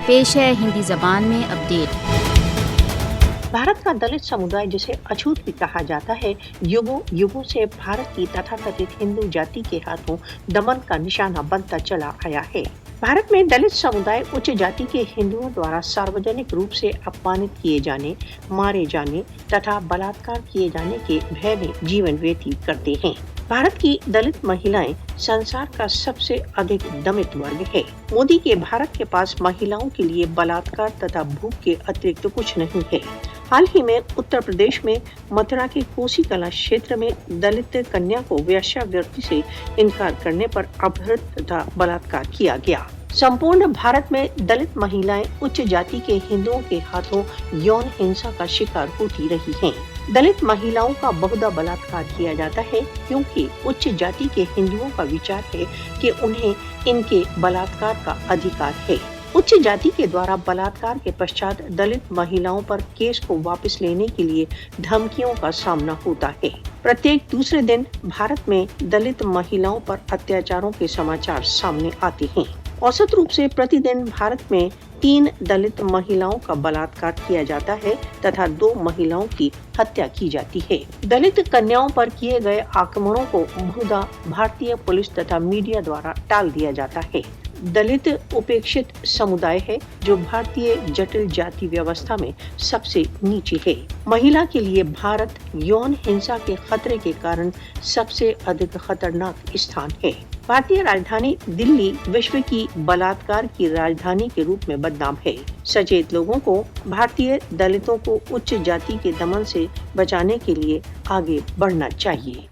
पेश है हिंदी जबान में अपडेट। भारत का दलित समुदाय, जिसे अछूत भी कहा जाता है, युगों युगों से भारत की तथाकथित हिंदू जाति के हाथों दमन का निशाना बनता चला आया है। भारत में दलित समुदाय उच्च जाति के हिंदुओं द्वारा सार्वजनिक रूप से अपमानित किए जाने, मारे जाने तथा बलात्कार किए जाने के भय में जीवन व्यतीत करते हैं। भारत की दलित महिलाएं संसार का सबसे अधिक दमित वर्ग है। मोदी के भारत के पास महिलाओं के लिए बलात्कार तथा भूख के अतिरिक्त कुछ नहीं है। हाल ही में उत्तर प्रदेश में मथुरा के कोसी कला क्षेत्र में दलित कन्या को वेश्यावृत्ति से इनकार करने पर अपहृत तथा बलात्कार किया गया। संपूर्ण भारत में दलित महिलाएं उच्च जाति के हिंदुओं के हाथों यौन हिंसा का शिकार होती रही हैं। दलित महिलाओं का बहुधा बलात्कार किया जाता है क्योंकि उच्च जाति के हिंदुओं का विचार है कि उन्हें इनके बलात्कार का अधिकार है। उच्च जाति के द्वारा बलात्कार के पश्चात दलित महिलाओं पर केस को वापस लेने के लिए धमकियों का सामना होता है। प्रत्येक दूसरे दिन भारत में दलित महिलाओं पर अत्याचारों के समाचार सामने आते हैं। औसत रूप से प्रतिदिन भारत में 3 दलित महिलाओं का बलात्कार किया जाता है तथा 2 महिलाओं की हत्या की जाती है। दलित कन्याओं पर किए गए आक्रमणों को बहुधा भारतीय पुलिस तथा मीडिया द्वारा टाल दिया जाता है। दलित उपेक्षित समुदाय है जो भारतीय जटिल जाति व्यवस्था में सबसे नीचे है। महिला के लिए भारत यौन हिंसा के खतरे के कारण सबसे अधिक खतरनाक स्थान है। भारतीय राजधानी दिल्ली विश्व की बलात्कार की राजधानी के रूप में बदनाम है। सचेत लोगों को भारतीय दलितों को उच्च जाति के दमन से बचाने के लिए आगे बढ़ना चाहिए।